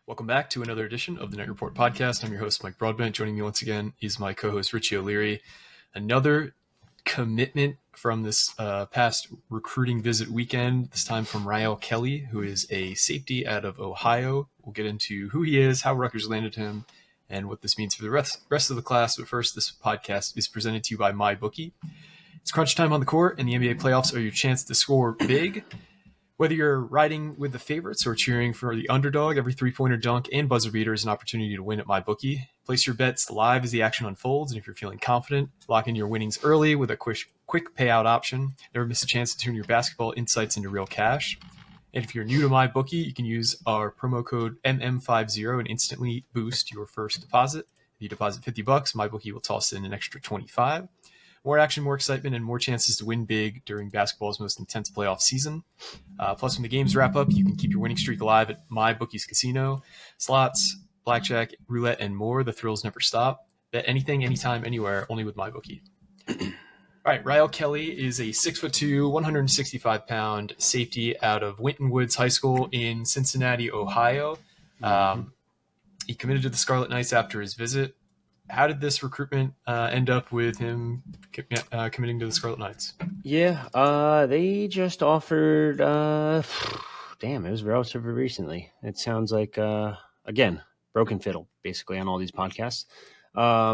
Welcome back to another edition of the Night Report podcast. I'm your host, Mike Broadbent. Joining me once again is my co-host, Richie O'Leary. Another commitment from this past recruiting visit weekend, this time from Rihyael Kelley, who is a safety out of Ohio. We'll get into who he is, how Rutgers landed him, and what this means for the rest of the class. But first, this podcast is presented to you by MyBookie. It's crunch time on the court, and the NBA playoffs are your chance to score big. Whether you're riding with the favorites or cheering for the underdog, every three-pointer dunk and buzzer beater is an opportunity to win at MyBookie. Place your bets live as the action unfolds, and if you're feeling confident, lock in your winnings early with a quick payout option. Never miss a chance to turn your basketball insights into real cash. And if you're new to MyBookie, you can use our promo code MM50 and instantly boost your first deposit. If you deposit $50, MyBookie will toss in an extra $25. More action, more excitement, and more chances to win big during basketball's most intense playoff season. Plus, when the games wrap up, you can keep your winning streak alive at MyBookie's Casino. Slots, blackjack, roulette, and more. The thrills never stop. Bet anything, anytime, anywhere, only with MyBookie. All right, Rihyael Kelley is a 6'2", 165-pound safety out of Winton Woods High School in Cincinnati, Ohio. He committed to the Scarlet Knights after his visit. How did this recruitment end up with him committing to the Scarlet Knights? Yeah, they just offered, it was relatively recently. It sounds like, again, broken fiddle, basically, on all these podcasts.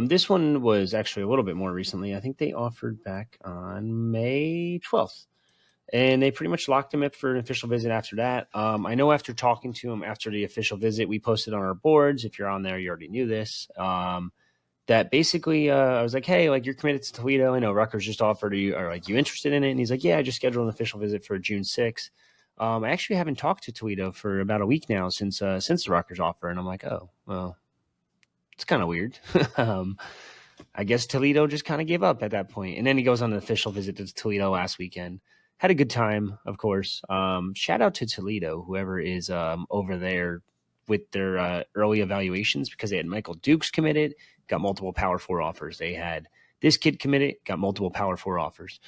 This one was actually a little bit more recently. I think they offered back on May 12th. And they pretty much locked him up for an official visit after that. I know after talking to him after the official visit, we posted on our boards. If you're on there, you already knew this. That basically, I was like, hey, like, you're committed to Toledo. I know Rutgers just offered you. Are like, you interested in it? And he's like, yeah, I just scheduled an official visit for June 6th. I actually haven't talked to Toledo for about a week now since the Rutgers offer. And I'm like, oh, well, it's kind of weird. I guess Toledo just kind of gave up at that point. And then he goes on an official visit to Toledo last weekend. Had a good time, of course. Shout out to Toledo, whoever is over there with their early evaluations, because they had Michael Dukes committed, got multiple Power 4 offers. They had this kid committed, got multiple Power 4 offers.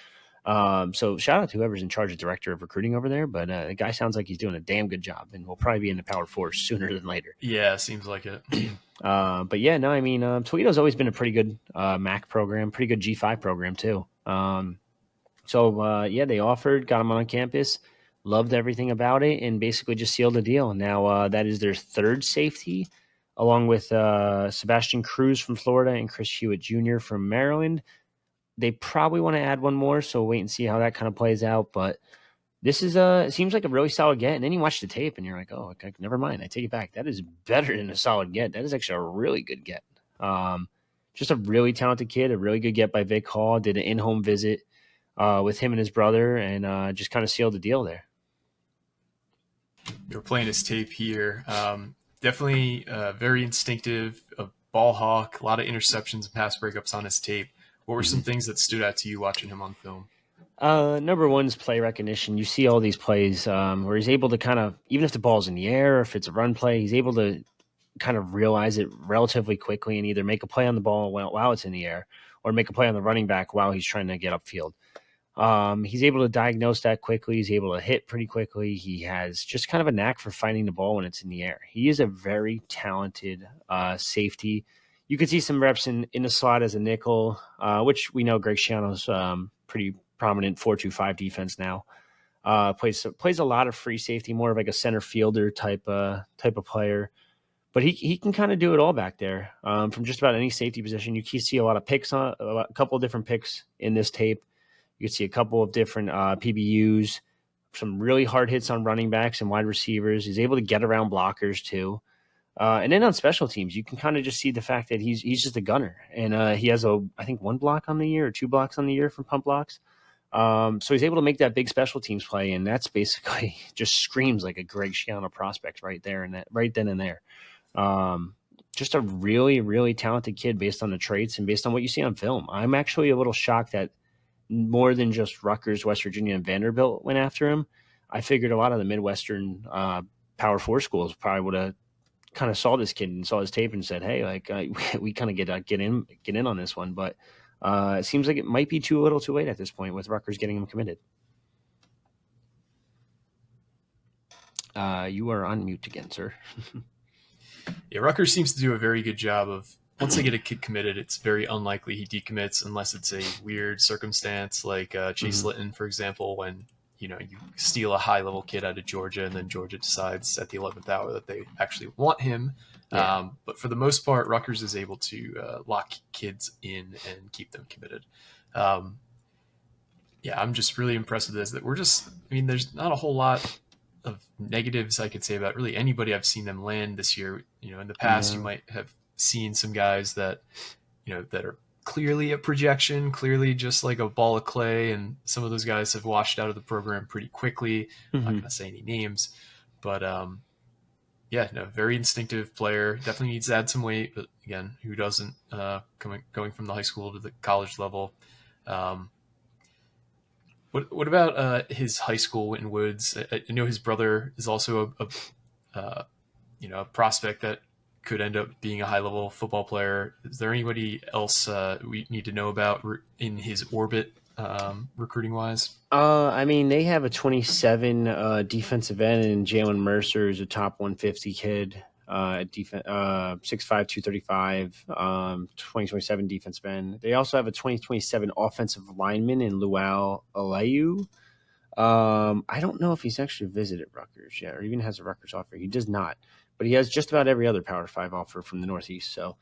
So shout out to whoever's in charge of director of recruiting over there. But the guy sounds like he's doing a damn good job, and will probably be in the Power 4 sooner than later. Yeah, seems like it. But yeah, no, I mean, Toledo's always been a pretty good MAC program, pretty good G5 program too. So they offered, got him on campus, loved everything about it, and basically just sealed the deal. Now that is their third safety, along with Sebastian Cruz from Florida and Chris Hewitt Jr. from Maryland. They probably want to add one more, so wait and see how that kind of plays out. But this is it seems like a really solid get. And then you watch the tape, and you're like, oh, okay, never mind. I take it back. That is better than a solid get. That is actually a really good get. Just a really talented kid, a really good get by Vic Hall. Did an in-home visit with him and his brother, and just kind of sealed the deal there. You're playing his tape here. Definitely very instinctive, a ball hawk, a lot of interceptions and pass breakups on his tape. What were some things that stood out to you watching him on film? Number one is play recognition. You see all these plays where he's able to kind of, even if the ball's in the air, or if it's a run play, he's able to kind of realize it relatively quickly and either make a play on the ball while it's in the air, or make a play on the running back while he's trying to get upfield. He's able to diagnose that quickly. He's able to hit pretty quickly. He has just kind of a knack for finding the ball when it's in the air. He is a very talented safety. You could see some reps in the slot as a nickel, which we know Greg Schiano's pretty prominent 4-2-5 defense now. Plays a lot of free safety, more of like a center fielder type of player. But he can kind of do it all back there from just about any safety position. You can see a lot of picks, a couple of different picks in this tape. You can see a couple of different PBUs, some really hard hits on running backs and wide receivers. He's able to get around blockers too. And then on special teams, you can kind of just see the fact that he's just a gunner. And he has, I think, 1 block on the year or 2 blocks on the year from pump blocks. So he's able to make that big special teams play, and that's basically just screams like a Greg Schiano prospect right there and right then and there. Just a really, really talented kid based on the traits and based on what you see on film. I'm actually a little shocked that more than just Rutgers, West Virginia, and Vanderbilt went after him. I figured a lot of the Midwestern Power 4 schools probably would have kind of saw this kid and saw his tape and said, hey, like we kind of get in on this one. But it seems like it might be too little too late at this point with Rutgers getting him committed. You are on mute again, sir. Yeah, Rutgers seems to do a very good job of once they get a kid committed, it's very unlikely he decommits unless it's a weird circumstance like Chase Mm-hmm. Litton, for example, when you steal a high level kid out of Georgia and then Georgia decides at the 11th hour that they actually want him. Yeah. But for the most part, Rutgers is able to lock kids in and keep them committed. Um, yeah, I'm just really impressed with this. That we're just, I mean, there's not a whole lot of negatives I could say about really anybody I've seen them land this year. In the past, you No. might have seen some guys that, that are clearly a projection, clearly just like a ball of clay. And some of those guys have washed out of the program pretty quickly. I'm not Mm-hmm. going to say any names, but yeah, no, very instinctive player. Definitely needs to add some weight, but again, who doesn't? Going from the high school to the college level. Um, what about his high school, Winton Woods? I know his brother is also a prospect that could end up being a high level football player. Is there anybody else we need to know about in his orbit, recruiting wise? I mean, they have a 27 defensive end, and Jalen Mercer is a top 150 kid. 6'5", 235, 2027 defensive end. They also have a 2027 offensive lineman in Luau Alayu. I don't know if he's actually visited Rutgers yet or even has a Rutgers offer. He does not, but he has just about every other Power 5 offer from the Northeast. So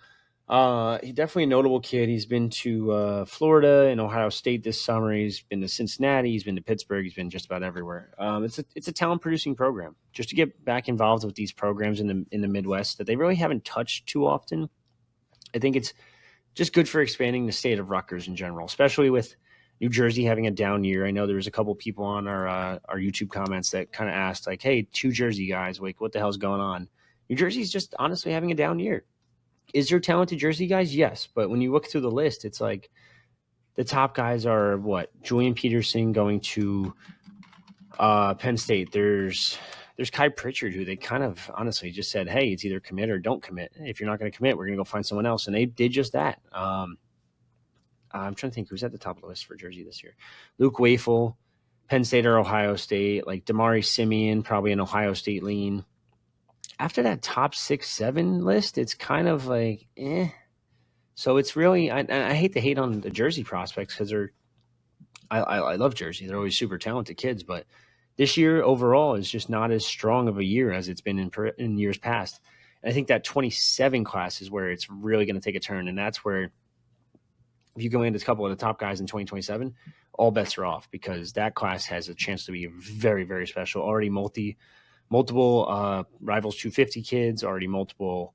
he's definitely a notable kid. He's been to Florida and Ohio State this summer. He's been to Cincinnati. He's been to Pittsburgh. He's been just about everywhere. It's a talent producing program. Just to get back involved with these programs in the Midwest that they really haven't touched too often. I think it's just good for expanding the state of Rutgers in general, especially with New Jersey having a down year. I know there was a couple people on our YouTube comments that kind of asked like, "Hey, two Jersey guys, like, what the hell's going on?" New Jersey's just honestly having a down year. Is there talented Jersey guys? Yes. But when you look through the list, it's like the top guys are what? Julian Peterson going to Penn State. There's Kai Pritchard, who they kind of honestly just said, hey, it's either commit or don't commit. If you're not going to commit, we're going to go find someone else. And they did just that. I'm trying to think who's at the top of the list for Jersey this year. Luke Wafel, Penn State or Ohio State, like Damari Simeon, probably an Ohio State lean. After that top 6-7 list, it's kind of like, eh. So it's really, I hate to hate on the Jersey prospects because I love Jersey. They're always super talented kids, but this year overall is just not as strong of a year as it's been in years past. And I think that 27 class is where it's really going to take a turn. And that's where, if you go into a couple of the top guys in 2027, all bets are off because that class has a chance to be very, very special. Already multiple Rivals 250 kids, already multiple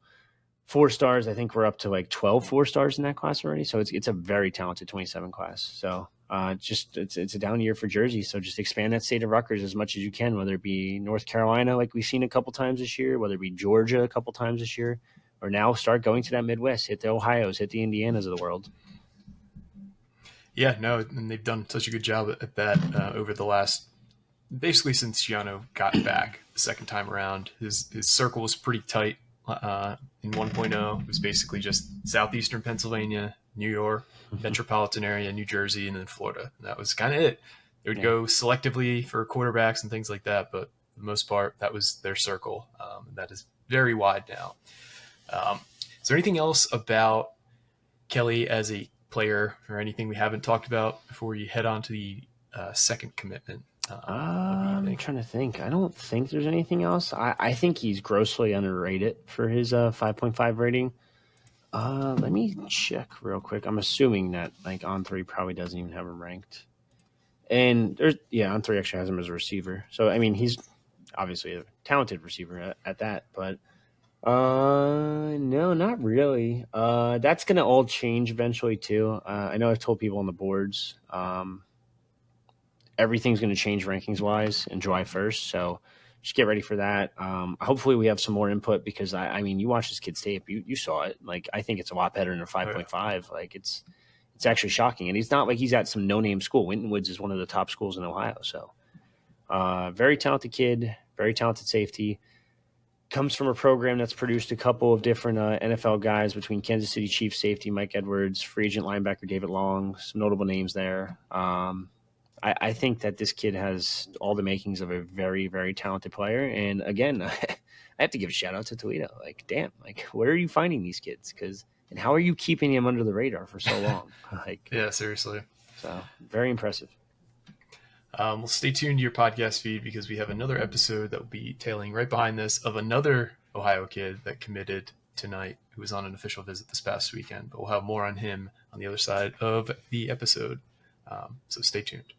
4-stars. I think we're up to like 12 4-stars in that class already. So it's a very talented 27 class. So it's a down year for Jersey. So just expand that state of Rutgers as much as you can, whether it be North Carolina, like we've seen a couple times this year, whether it be Georgia a couple times this year, or now start going to that Midwest, hit the Ohio's, hit the Indianas of the world. Yeah, no, and they've done such a good job at that over the last, basically since Giano got back the second time around. His circle was pretty tight in 1.0. It was basically just southeastern Pennsylvania, New York, metropolitan area, New Jersey, and then Florida. And that was kind of it. They would go selectively for quarterbacks and things like that, but for the most part, that was their circle. And that is very wide now. Is there anything else about Kelley as a player or anything we haven't talked about before we head on to the second commitment? I'm trying to think. I don't think there's anything else. I think he's grossly underrated for his 5.5 rating. Let me check real quick. I'm assuming that like On3 probably doesn't even have him ranked. And On3 actually has him as a receiver. So I mean, he's obviously a talented receiver at that, but no, not really. That's gonna all change eventually too. I know I've told people on the boards. Everything's going to change rankings wise in July 1st. So just get ready for that. Hopefully we have some more input because I mean, you watch this kid's tape, you saw it. Like, I think it's a lot better than a 5.5. Like it's actually shocking. And he's not like he's at some no-name school. Winton Woods is one of the top schools in Ohio. So very talented kid, very talented safety. Comes from a program that's produced a couple of different NFL guys between Kansas City Chiefs safety Mike Edwards, free agent linebacker David Long, some notable names there. I think that this kid has all the makings of a very, very talented player. And again, I have to give a shout out to Toledo. Like, damn, like, where are you finding these kids? And how are you keeping him under the radar for so long? Like, Yeah, seriously. so very impressive. Well, stay tuned to your podcast feed because we have another episode that will be tailing right behind this of another Ohio kid that committed tonight who was on an official visit this past weekend. But we'll have more on him on the other side of the episode. So stay tuned.